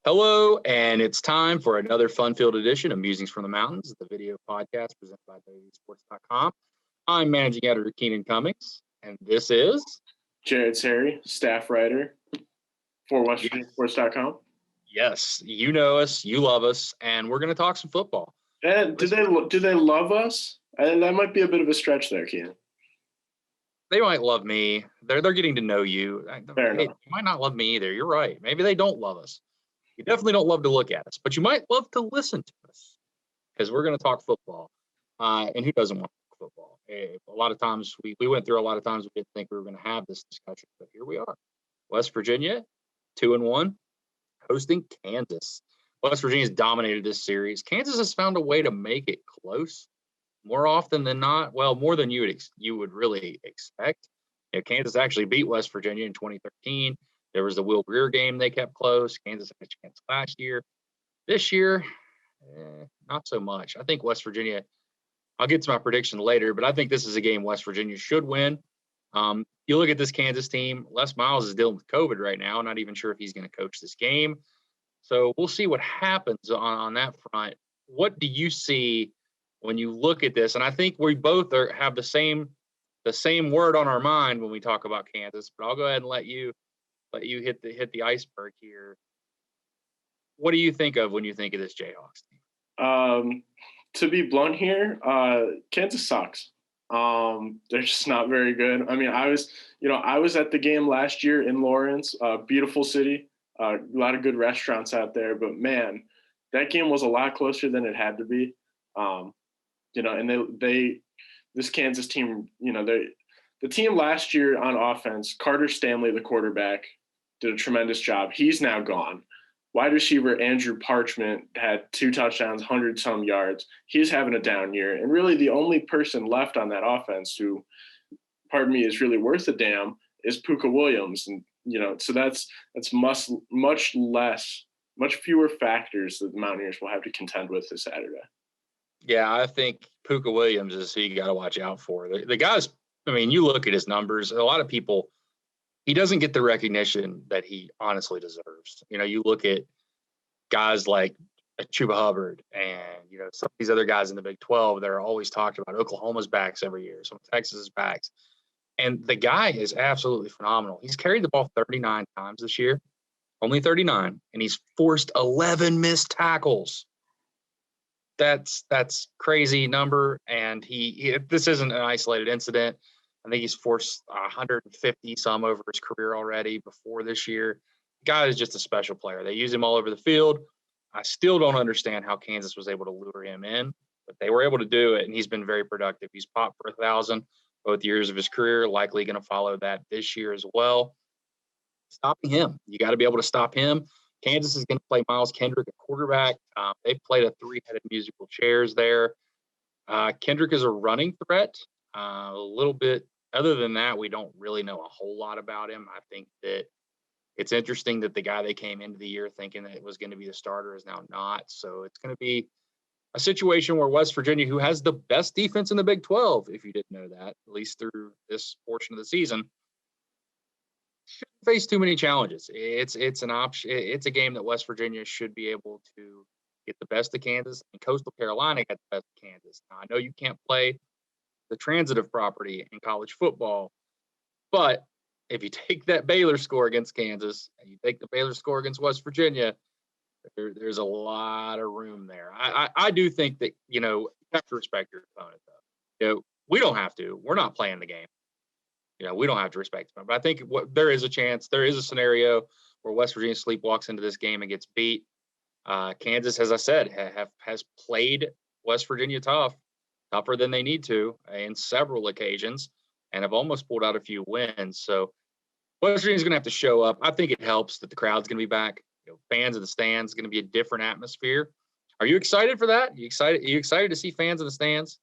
Hello, and it's time for another fun-filled edition of Musings from the Mountains, the video podcast presented by WVSports.com. I'm managing editor Keenan Cummings, and this is Serre, staff writer for WVSports.com. Yes, you know us, you love us, and we're going to talk some football. And do they love us? That might be a bit of a stretch there, Keenan. They might love me. They're getting to know you. They might not love me either. You're right. Maybe they don't love us. You definitely don't love to look at us, but you might love to listen to us because we're going to talk football. And who doesn't want to talk football? A lot of times we went through a lot of times we didn't think we were going to have this discussion, but here we are. West Virginia, 2-1, hosting Kansas. West Virginia's dominated this series. Kansas has found a way to make it close more often than not. Well, more than you would really expect. Kansas actually beat West Virginia in 2013. There was the Will Greer game they kept close. Kansas had a chance last year. This year, not so much. I think West Virginia, I'll get to my prediction later, but I think this is a game West Virginia should win. You look at this Kansas team, Les Miles is dealing with COVID right now. Not even sure if he's going to coach this game. So we'll see what happens on that front. What do you see when you look at this? And I think we both have the same word on our mind when we talk about Kansas, but I'll go ahead and let you hit the iceberg here. What do you think of when you think of this Jayhawks team? To be blunt here, Kansas sucks. They're just not very good. I mean, I was at the game last year in Lawrence, beautiful city, a lot of good restaurants out there, but man, that game was a lot closer than it had to be. And this Kansas team, the team last year on offense, Carter Stanley, the quarterback, did a tremendous job. He's now gone. Wide receiver Andrew Parchment had 2 touchdowns, 100-some yards. He's having a down year. And really the only person left on that offense who, is really worth a damn is Puka Williams. And, so that's much fewer factors that the Mountaineers will have to contend with this Saturday. Yeah, I think Puka Williams is who you got to watch out for. The guy's, you look at his numbers, a lot of people, he doesn't get the recognition that he honestly deserves. You look at guys like Chuba Hubbard and, some of these other guys in the Big 12 that are always talked about. Oklahoma's backs every year, some Texas's backs. And the guy is absolutely phenomenal. He's carried the ball 39 times this year, only 39, and he's forced 11 missed tackles. That's crazy number, and this isn't an isolated incident. I think he's forced 150 some over his career already before this year. The guy is just a special player. They use him all over the field. I still don't understand how Kansas was able to lure him in, but they were able to do it, and he's been very productive. He's popped for 1,000 both years of his career, likely going to follow that this year as well. Stopping him. You got to be able to stop him. Kansas is going to play Miles Kendrick at quarterback. They've played a 3-headed musical chairs there. Kendrick is a running threat. A little bit. Other than that, we don't really know a whole lot about him. I think that it's interesting that the guy they came into the year thinking that it was going to be the starter is now not. So it's going to be a situation where West Virginia, who has the best defense in the Big 12, if you didn't know that, at least through this portion of the season, shouldn't face too many challenges. It's an option. It's a game that West Virginia should be able to get the best of Kansas, and Coastal Carolina got the best of Kansas. Now, I know you can't play the transitive property in college football, but if you take that Baylor score against Kansas and you take the Baylor score against West Virginia, there's a lot of room there. I do think that, you have to respect your opponent, though. We don't have to. We're not playing the game. We don't have to respect them. But I think there is a chance, there is a scenario where West Virginia sleepwalks into this game and gets beat. Kansas, as I said, has played West Virginia tougher than they need to in several occasions, and have almost pulled out a few wins. So West Virginia's going to have to show up. I think it helps that the crowd's going to be back. Fans in the stands, going to be a different atmosphere. Are you excited for that? Are you excited to see fans in the stands?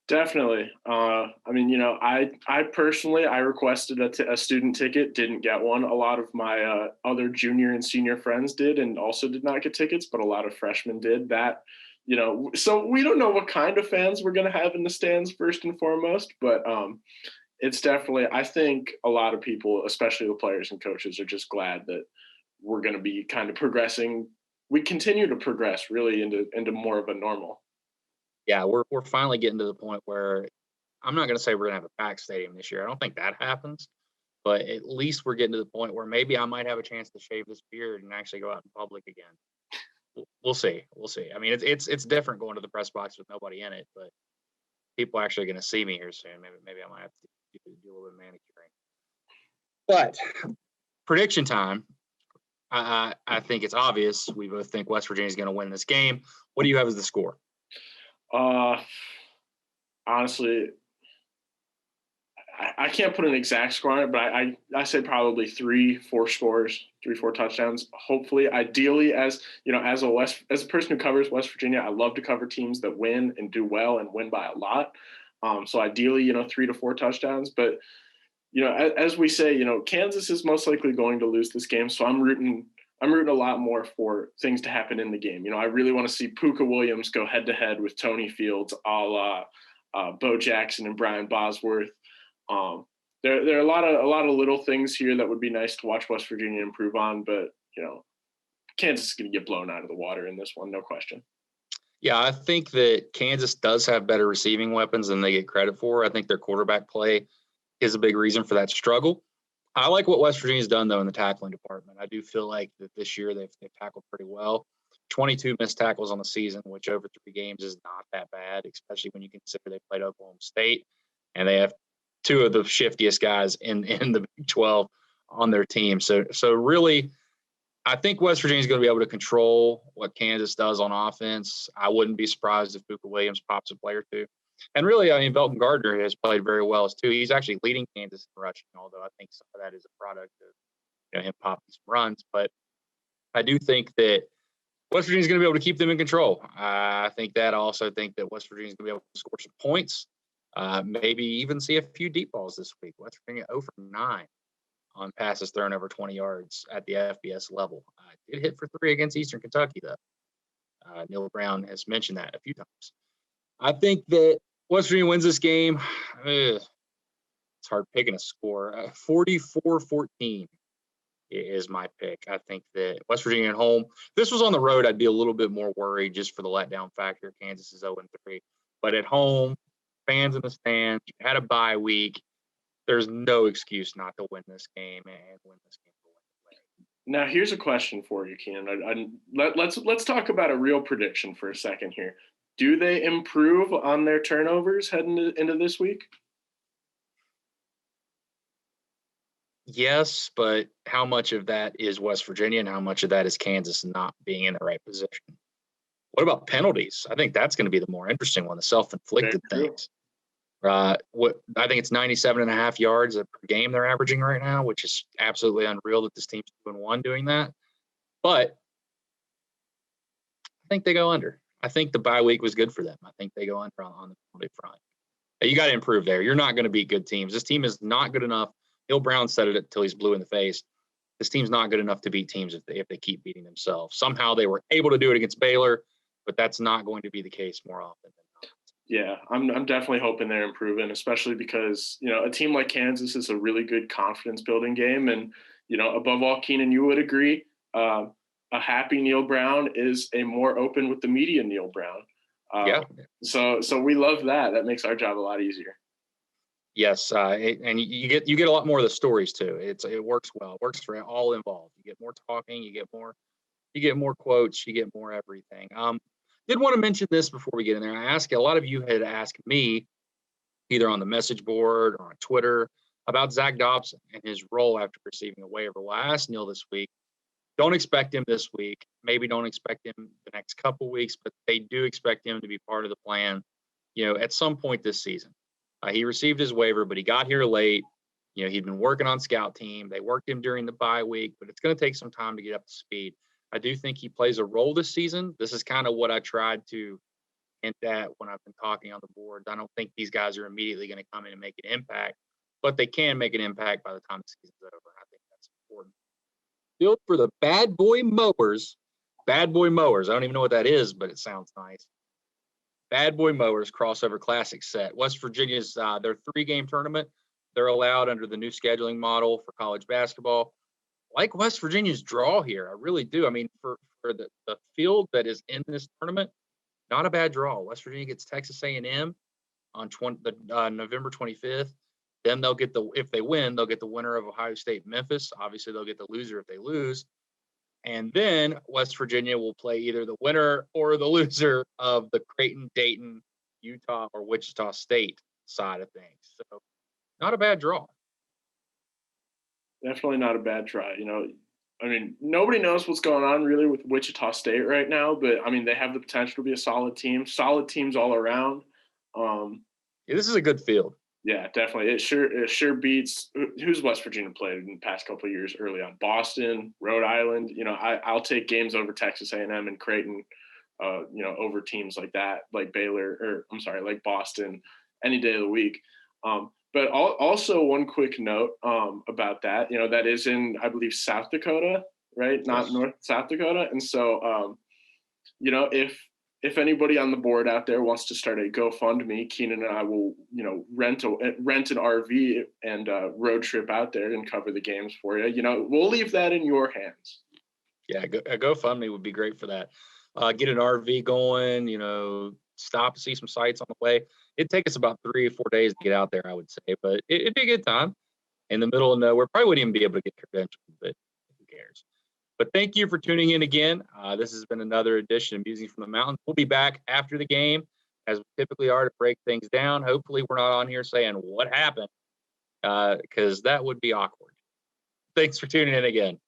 Definitely. I personally, I requested a student ticket, didn't get one. A lot of my other junior and senior friends did and also did not get tickets, but a lot of freshmen did that. So we don't know what kind of fans we're going to have in the stands first and foremost, but it's definitely, I think a lot of people, especially the players and coaches, are just glad that we're going to be kind of progressing. We continue to progress really into more of a normal. Yeah, we're finally getting to the point where I'm not going to say we're going to have a packed stadium this year. I don't think that happens, but at least we're getting to the point where maybe I might have a chance to shave this beard and actually go out in public again. We'll see. We'll see. I mean, it's different going to the press box with nobody in it, but people are actually going to see me here soon. Maybe I might have to do a little bit of manicuring. But prediction time. I think it's obvious. We both think West Virginia is going to win this game. What do you have as the score? Honestly, I can't put an exact score on it, but I say probably 3-4 scores, 3-4 touchdowns. Hopefully, ideally, as a person who covers West Virginia, I love to cover teams that win and do well and win by a lot. So ideally, 3 to 4 touchdowns. But as we say, Kansas is most likely going to lose this game. So I'm rooting a lot more for things to happen in the game. I really want to see Puka Williams go head to head with Tony Fields, a la Bo Jackson and Brian Bosworth. There are a lot of little things here that would be nice to watch West Virginia improve on, but Kansas is going to get blown out of the water in this one, no question. Yeah, I think that Kansas does have better receiving weapons than they get credit for. I think their quarterback play is a big reason for that struggle. I like what West Virginia's done, though, in the tackling department. I do feel like that this year they've tackled pretty well. 22 missed tackles on the season, which over 3 games is not that bad, especially when you consider they played Oklahoma State, and they have 2 of the shiftiest guys in the Big 12 on their team. So really, I think West Virginia is going to be able to control what Kansas does on offense. I wouldn't be surprised if Puka Williams pops a play or 2. And really, I mean, Belton Gardner has played very well too. He's actually leading Kansas in rushing, although I think some of that is a product of him popping some runs. But I do think that West Virginia is going to be able to keep them in control. I also think that West Virginia is going to be able to score some points, maybe even see a few deep balls this week. West Virginia 0 for 9 on passes thrown over 20 yards at the FBS level. Did hit for 3 against Eastern Kentucky, though. Neil Brown has mentioned that a few times. I think that West Virginia wins this game. It's hard picking a score. 44-14 is my pick. I think that West Virginia at home. If this was on the road, I'd be a little bit more worried just for the letdown factor. Kansas is 0-3. But at home, fans in the stands, you had a bye week. There's no excuse not to win this game and win this game. Now, here's a question for you, Keenan. Let's talk about a real prediction for a second here. Do they improve on their turnovers heading into this week? Yes, but how much of that is West Virginia and how much of that is Kansas not being in the right position? What about penalties? I think that's going to be the more interesting one, the self-inflicted things. I think it's 97.5 yards per game they're averaging right now, which is absolutely unreal that this team's 2-1 doing that. But I think they go under. I think the bye week was good for them. I think they go under on the penalty front. You got to improve there. You're not going to beat good teams. This team is not good enough. Neil Brown said it until he's blue in the face. This team's not good enough to beat teams if they keep beating themselves. Somehow they were able to do it against Baylor, but that's not going to be the case more often than not. Yeah, I'm definitely hoping they're improving, especially because, a team like Kansas is a really good confidence building game. And, above all, Keenan, you would agree, a happy Neil Brown is a more open with the media Neil Brown. Yeah. So we love that. That makes our job a lot easier. Yes, and you get a lot more of the stories too. It works well. It works for all involved. You get more talking. You get more quotes. You get more everything. Did want to mention this before we get in there. A lot of you had asked me, either on the message board or on Twitter, about Zach Dobson and his role after receiving a waiver. Well, I asked Neil this week. Don't expect him this week. Maybe don't expect him the next couple weeks, but they do expect him to be part of the plan, at some point this season. He received his waiver, but he got here late. He'd been working on scout team. They worked him during the bye week, but it's going to take some time to get up to speed. I do think he plays a role this season. This is kind of what I tried to hint at when I've been talking on the board. I don't think these guys are immediately going to come in and make an impact, but they can make an impact by the time the season's over. I think that's important. Built for the Bad Boy Mowers. Bad Boy Mowers. I don't even know what that is, but it sounds nice. Bad Boy Mowers crossover classic set. West Virginia's their 3-game tournament. They're allowed under the new scheduling model for college basketball. like West Virginia's draw here. I really do. I mean, for the field that is in this tournament, not a bad draw. West Virginia gets Texas A&M on November 25th. Then if they win, they'll get the winner of Ohio State, Memphis. Obviously, they'll get the loser if they lose. And then West Virginia will play either the winner or the loser of the Creighton, Dayton, Utah, or Wichita State side of things. So not a bad draw. Definitely not a bad try. I mean, nobody knows what's going on really with Wichita State right now, but I mean, they have the potential to be a solid team, solid teams all around. Yeah, this is a good field. Yeah, definitely. It sure beats who's West Virginia played in the past couple of years early on. Boston, Rhode Island. I'll take games over Texas A&M and Creighton, over teams like that, like Baylor, like Boston, any day of the week. But also one quick note about that, that is in, I believe, South Dakota, right? Not North South Dakota. And so, if anybody on the board out there wants to start a GoFundMe, Keenan and I will, rent an RV and road trip out there and cover the games for you. We'll leave that in your hands. Yeah, a GoFundMe would be great for that. Get an RV going, stop and see some sights on the way. It'd take us about 3 or 4 days to get out there, I would say, but it'd be a good time. In the middle of nowhere, probably wouldn't even be able to get credentials, but who cares? But thank you for tuning in again. This has been another edition of Musings from the Mountains. We'll be back after the game, as we typically are, to break things down. Hopefully, we're not on here saying what happened, because that would be awkward. Thanks for tuning in again.